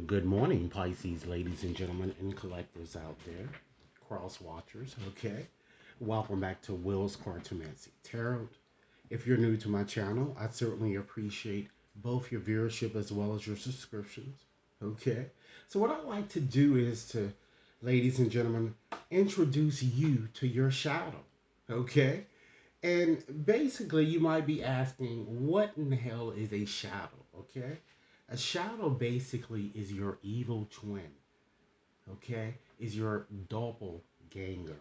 Good morning, Pisces, ladies and gentlemen, and collectors out there, cross watchers. Okay, welcome back to Will's Cartomancy Tarot. If you're new to my channel, I certainly appreciate both your viewership as well as your subscriptions. Okay, so what I like to do is to, ladies and gentlemen, introduce you to your shadow. Okay, and basically, you might be asking, what in the hell is a shadow? Okay, a shadow basically is your evil twin, okay? Is your doppelganger.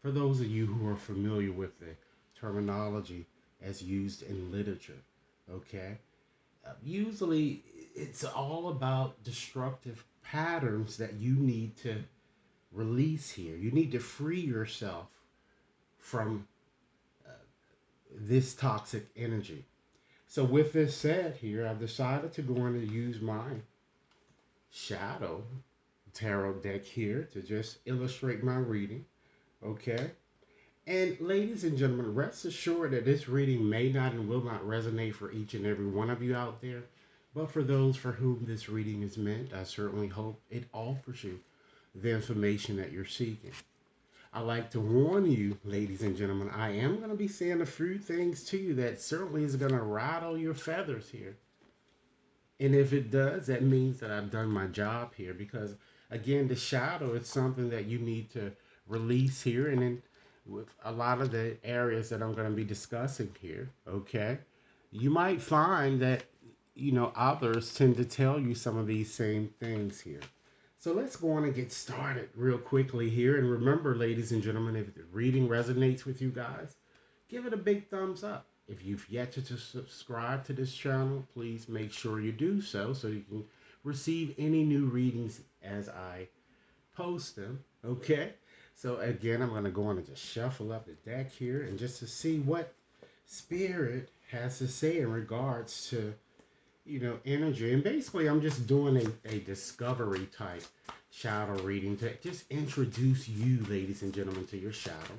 For those of you who are familiar with the terminology as used in literature, okay? Usually it's all about destructive patterns that you need to release here. You need to free yourself from uh, this toxic energy. So, with this said, here I've decided to go in and use my shadow tarot deck here to just illustrate my reading. Okay. And ladies and gentlemen, rest assured that this reading may not and will not resonate for each and every one of you out there. But for those for whom this reading is meant, I certainly hope it offers you the information that you're seeking. I like to warn you, ladies and gentlemen, I am going to be saying a few things to you that certainly is going to rattle your feathers here. And if it does, that means that I've done my job here because, again, the shadow is something that you need to release here. And then with a lot of the areas that I'm going to be discussing here, okay, you might find that, others tend to tell you some of these same things here. So let's go on and get started real quickly here. And remember, ladies and gentlemen, if the reading resonates with you guys, give it a big thumbs up. If you've yet to subscribe to this channel, please make sure you do so you can receive any new readings as I post them. Okay? So again, I'm going to go on and just shuffle up the deck here and just to see what Spirit has to say in regards to, energy. And basically, I'm just doing a discovery type shadow reading to just introduce you, ladies and gentlemen, to your shadow.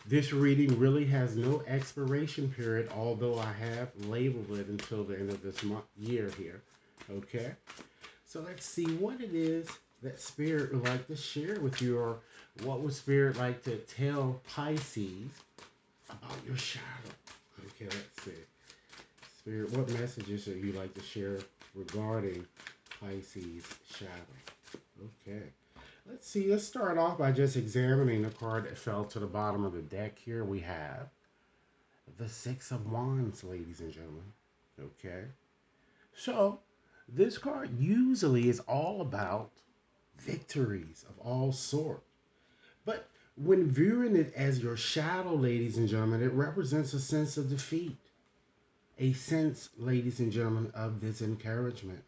This reading really has no expiration period, although I have labeled it until the end of this year here. Okay? So let's see what it is that Spirit would like to share with you, or what would Spirit like to tell Pisces about your shadow. Okay, let's see. Spirit, what messages would you like to share regarding Pisces shadow? Okay. Let's see, let's start off by just examining the card that fell to the bottom of the deck here. We have the Six of Wands, ladies and gentlemen. Okay. So, this card usually is all about victories of all sorts. But when viewing it as your shadow, ladies and gentlemen, it represents a sense of defeat. A sense, ladies and gentlemen, of disencouragement.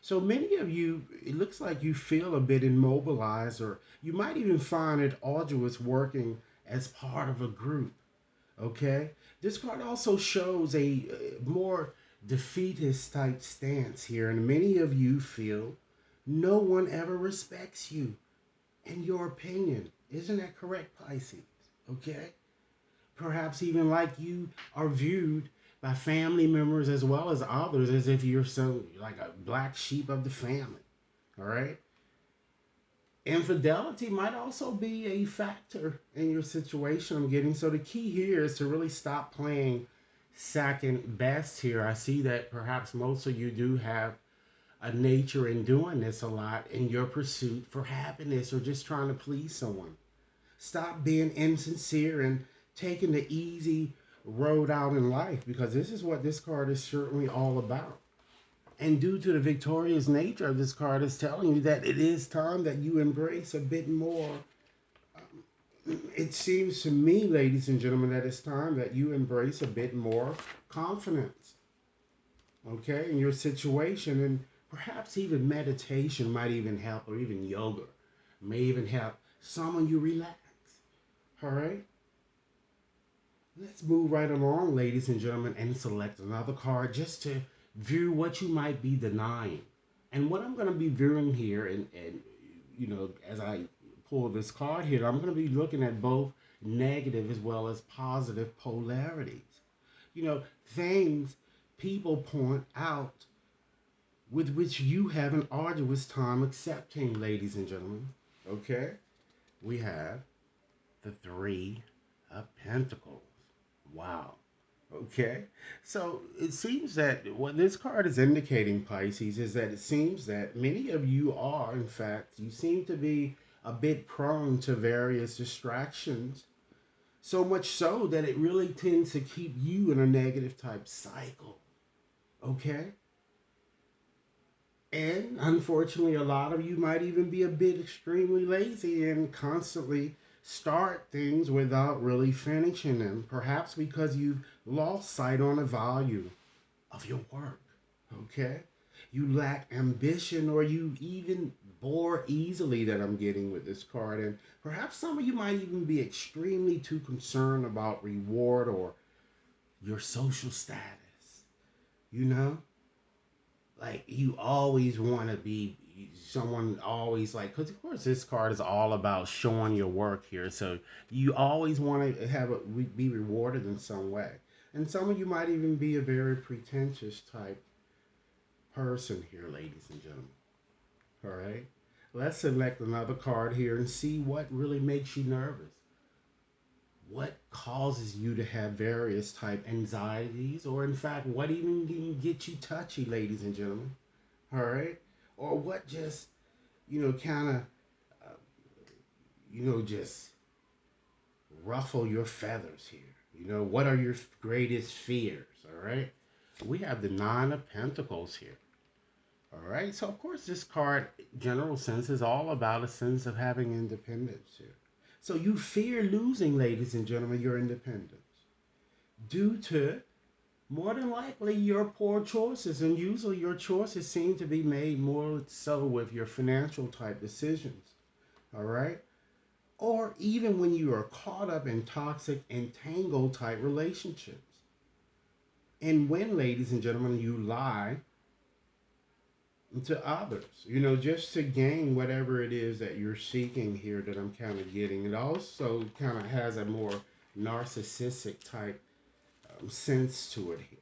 So many of you, it looks like you feel a bit immobilized, or you might even find it arduous working as part of a group. Okay? This card also shows a more defeatist type stance here, and many of you feel no one ever respects you in your opinion. Isn't that correct, Pisces? Okay? Perhaps even like you are viewed by family members as well as others as if you're so like a black sheep of the family. All right. Infidelity might also be a factor in your situation. I'm getting so the key here is to really stop playing second best here. I see that perhaps most of you do have a nature in doing this a lot in your pursuit for happiness or just trying to please someone. Stop being insincere and taking the easy road out in life, because this is what this card is certainly all about. And due to the victorious nature of this card, is telling you that it is time that you embrace a bit more. It seems to me, ladies and gentlemen, that it's time that you embrace a bit more confidence, okay, in your situation. And perhaps even meditation might even help, or even yoga may even help someone you relax. All right. Let's move right along, ladies and gentlemen, and select another card just to view what you might be denying. And what I'm going to be viewing here, and as I pull this card here, I'm going to be looking at both negative as well as positive polarities. Things people point out with which you have an arduous time accepting, ladies and gentlemen. Okay? We have the Three of Pentacles. Wow. Okay. So it seems that what this card is indicating, Pisces, is that it seems that many of you are, in fact, you seem to be a bit prone to various distractions. So much so that it really tends to keep you in a negative type cycle. Okay? And unfortunately, a lot of you might even be a bit extremely lazy and constantly start things without really finishing them. Perhaps because you've lost sight on the value of your work. Okay? You lack ambition or you even bore easily, that I'm getting with this card. And perhaps some of you might even be extremely too concerned about reward or your social status. You know? Like you always want to be someone, always like, because of course this card is all about showing your work here, so you always want to have it be rewarded in some way. And some of you might even be a very pretentious type person here, ladies and gentlemen. All right, let's select another card here and see what really makes you nervous. What causes you to have various type anxieties, or in fact what even can get you touchy, ladies and gentlemen. All right, or what just kind of uh, just ruffle your feathers here. What are your greatest fears? All right, we have the Nine of Pentacles here. All right, so of course this card, general sense, is all about a sense of having independence here. So you fear losing, ladies and gentlemen, your independence due to more than likely your poor choices, and usually your choices seem to be made more so with your financial type decisions. All right, or even when you are caught up in toxic entangled type relationships. And when, ladies and gentlemen, you lie to others, just to gain whatever it is that you're seeking here, that I'm kind of getting. It also kind of has a more narcissistic type sense to it here.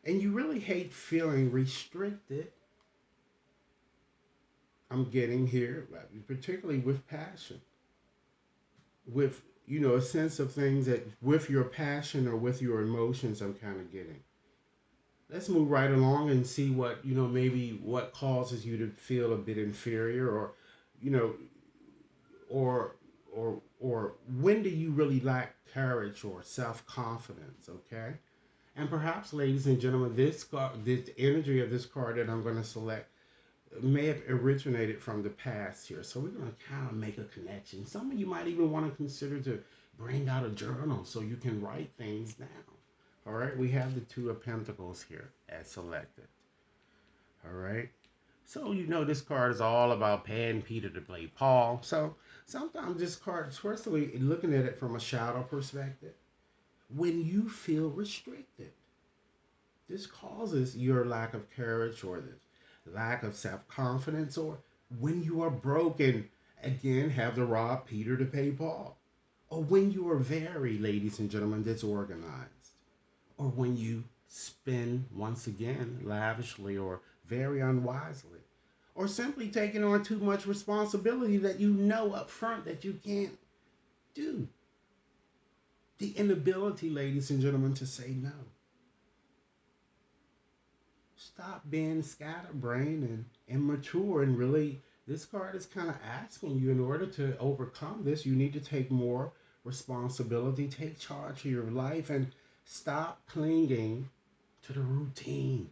And you really hate feeling restricted, I'm getting here, particularly with passion. With, a sense of things that with your passion or with your emotions, I'm kind of getting. Let's move right along and see what, maybe what causes you to feel a bit inferior, or, you know, or when do you really lack courage or self-confidence, okay? And perhaps, ladies and gentlemen, this energy of this card that I'm going to select may have originated from the past here. So we're going to kind of make a connection. Some of you might even want to consider to bring out a journal so you can write things down. All right, we have the Two of Pentacles here as selected. All right, so this card is all about paying Peter to play Paul. So sometimes this card, especially looking at it from a shadow perspective, when you feel restricted, this causes your lack of courage or the lack of self-confidence, or when you are broken, again, have to rob Peter to pay Paul. Or when you are very, ladies and gentlemen, disorganized. Or when you spend, once again, lavishly or very unwisely. Or simply taking on too much responsibility that you know up front that you can't do. The inability, ladies and gentlemen, to say no. Stop being scatterbrained and immature, and really this card is kind of asking you, in order to overcome this, you need to take more responsibility, take charge of your life, and stop clinging to the routine.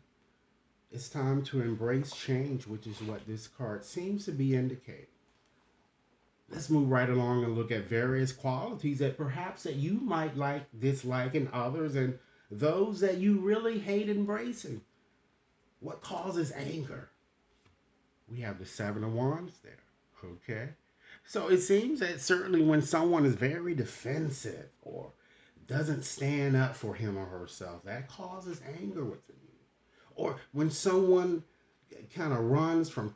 It's time to embrace change, which is what this card seems to be indicating. Let's move right along and look at various qualities that perhaps that you might dislike in others, and those that you really hate embracing. What causes anger? We have the Seven of Wands there. Okay. So it seems that certainly when someone is very defensive or doesn't stand up for him or herself, that causes anger within you. Or when someone kind of runs from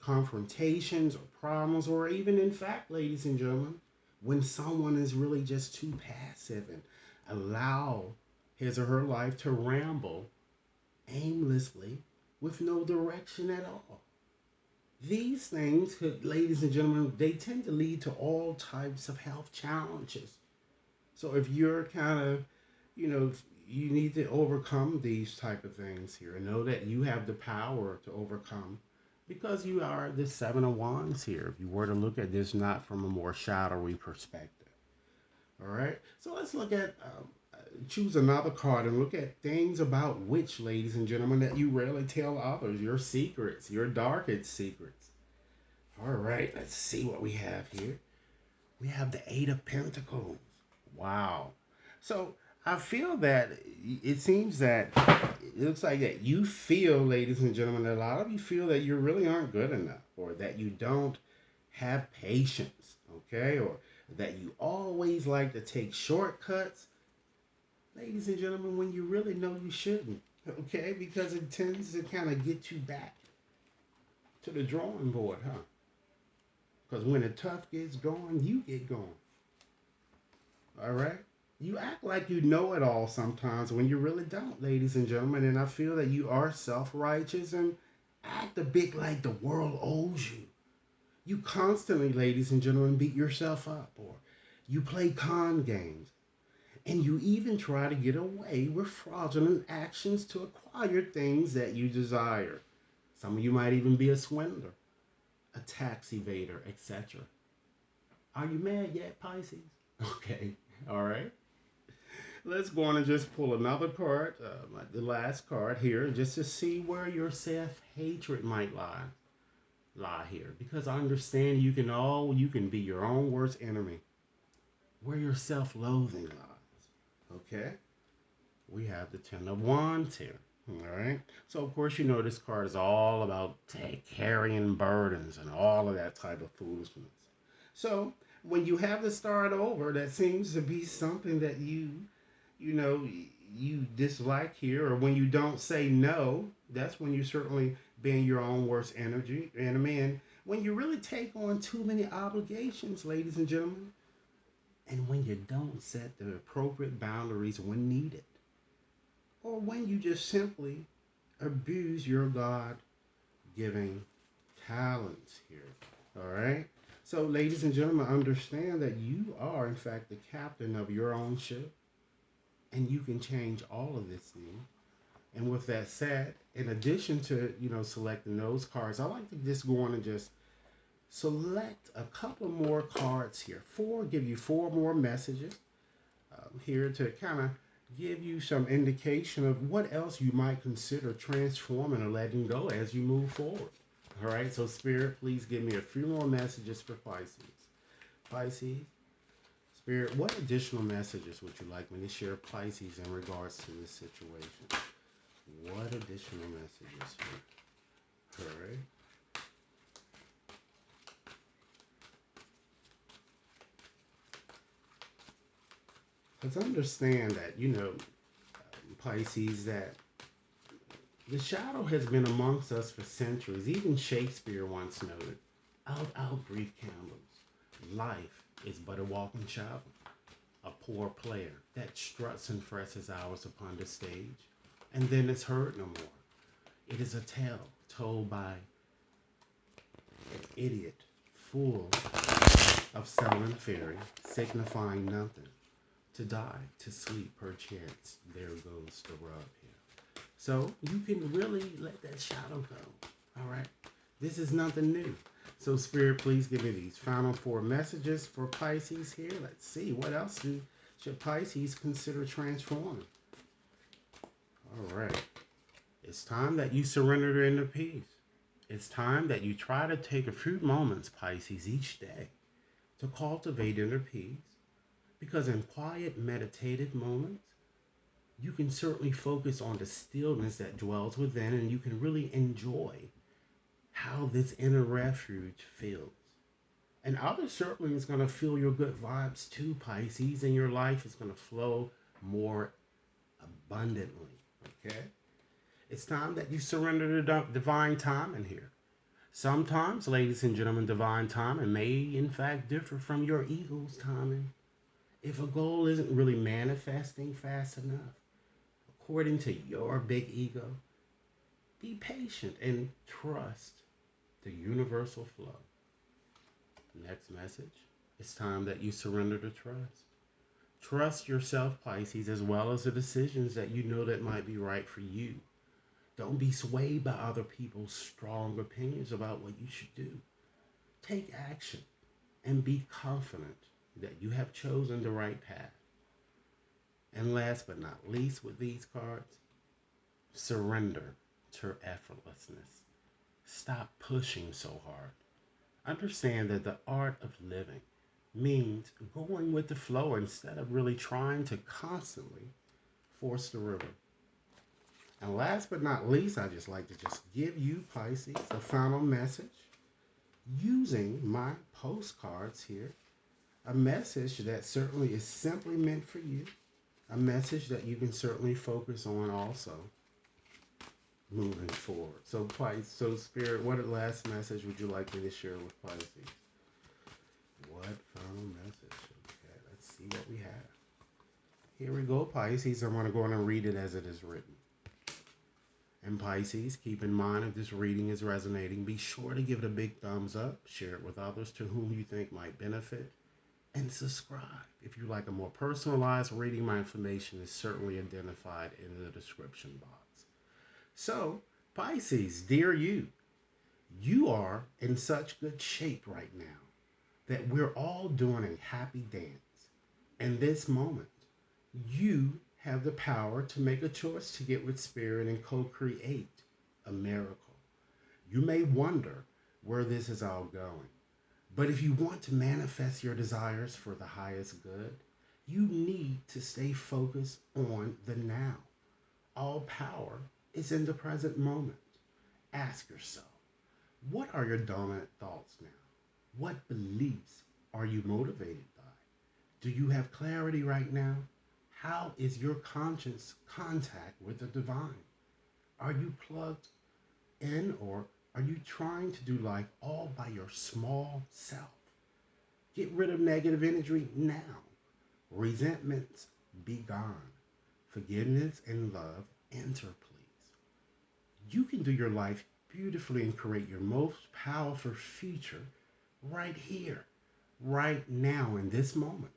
confrontations or problems, or even, in fact, ladies and gentlemen, when someone is really just too passive and allow his or her life to ramble aimlessly with no direction at all. These things could, ladies and gentlemen, they tend to lead to all types of health challenges. So if you're kind of, you need to overcome these type of things here and know that you have the power to overcome because you are the seven of wands here. If you were to look at this not from a more shadowy perspective. All right. So let's look at, choose another card and look at things about which, ladies and gentlemen, that you rarely tell others, your secrets, your darkest secrets. All right. Let's see what we have here. We have the Eight of Pentacles. Wow. So I feel that it seems that it looks like that you feel, ladies and gentlemen, that a lot of you feel that you really aren't good enough or that you don't have patience, okay? Or that you always like to take shortcuts, ladies and gentlemen, when you really know you shouldn't, okay? Because it tends to kind of get you back to the drawing board, huh? Because when the tough gets going, you get going. All right? You act like you know it all sometimes when you really don't, ladies and gentlemen. And I feel that you are self righteous and act a bit like the world owes you. You constantly, ladies and gentlemen, beat yourself up or you play con games. And you even try to get away with fraudulent actions to acquire things that you desire. Some of you might even be a swindler, a tax evader, etc. Are you mad yet, Pisces? Okay, all right. Let's go on and just pull another card, the last card here, just to see where your self-hatred might lie here. Because I understand you can be your own worst enemy. Where your self-loathing lies. Okay? We have the Ten of Wands here. All right. So of course this card is all about carrying burdens and all of that type of foolishness. So when you have to start over, that seems to be something that you know, you dislike here, or when you don't say no, that's when you certainly being your own worst enemy. And when you really take on too many obligations, ladies and gentlemen, and when you don't set the appropriate boundaries when needed, or when you just simply abuse your God giving talents here. All right. So, ladies and gentlemen, understand that you are, in fact, the captain of your own ship, and you can change all of this thing. And with that said, in addition to selecting those cards, I like to just go on and just select a couple more cards here. Give you four more messages here to kind of give you some indication of what else you might consider transforming or letting go as you move forward. All right, so Spirit, please give me a few more messages for Pisces. Pisces, Spirit, what additional messages would you like me to share Pisces in regards to this situation? What additional messages here? All right. Let's understand that, Pisces, that the shadow has been amongst us for centuries. Even Shakespeare once noted, out brief candles. Life is but a walking shadow, a poor player that struts and fresses hours upon the stage, and then is heard no more. It is a tale told by an idiot, fool of selling fairy, signifying nothing. To die, to sleep, perchance, there goes the rub here. So you can really let that shadow go. All right. This is nothing new. So Spirit, please give me these final four messages for Pisces here. Let's see. What else should Pisces consider transforming? All right. It's time that you surrender into peace. It's time that you try to take a few moments, Pisces, each day to cultivate inner peace. Because in quiet, meditative moments, you can certainly focus on the stillness that dwells within, and you can really enjoy how this inner refuge feels. And others certainly is going to feel your good vibes too, Pisces, and your life is going to flow more abundantly. Okay? It's time that you surrender to divine timing here. Sometimes, ladies and gentlemen, divine timing may in fact differ from your ego's timing. If a goal isn't really manifesting fast enough, according to your big ego, Be patient and trust the universal flow. Next message. It's time that you surrender to trust. Trust yourself, Pisces, as well as the decisions that you know that might be right for you. Don't be swayed by other people's strong opinions about what you should do. Take action and be confident that you have chosen the right path. And last but not least, with these cards, surrender to effortlessness. Stop pushing so hard. Understand that the art of living means going with the flow instead of really trying to constantly force the river. And last but not least, I just like to just give you, Pisces, a final message using my postcards here. A message that certainly is simply meant for you. A message that you can certainly focus on also moving forward. So Pisces, so Spirit, what last message would you like me to share with Pisces? What final message? Okay, let's see what we have. Here we go, Pisces. I'm going to go on and read it as it is written. And Pisces, keep in mind if this reading is resonating, be sure to give it a big thumbs up, share it with others to whom you think might benefit, and subscribe. If you like a more personalized reading, my information is certainly identified in the description box. So, Pisces, dear you, you are in such good shape right now that we're all doing a happy dance. In this moment, you have the power to make a choice to get with Spirit and co-create a miracle. You may wonder where this is all going, but if you want to manifest your desires for the highest good, you need to stay focused on the now. All power is in the present moment. Ask yourself, what are your dominant thoughts now? What beliefs are you motivated by? Do you have clarity right now? How is your conscious contact with the divine? Are you plugged in, or are you trying to do life all by your small self? Get rid of negative energy now. Resentments be gone. Forgiveness and love enter, please. You can do your life beautifully and create your most powerful future right here, right now, in this moment.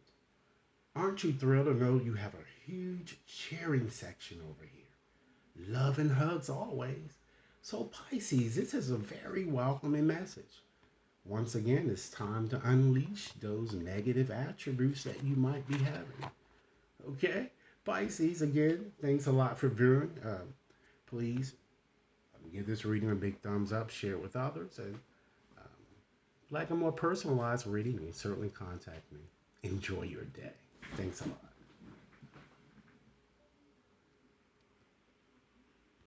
Aren't you thrilled to know you have a huge cheering section over here? Love and hugs always. So, Pisces, this is a very welcoming message. Once again, it's time to unleash those negative attributes that you might be having. Okay? Pisces, again, thanks a lot for viewing. Please give this reading a big thumbs up, share it with others, and like a more personalized reading, you can certainly contact me. Enjoy your day. Thanks a lot.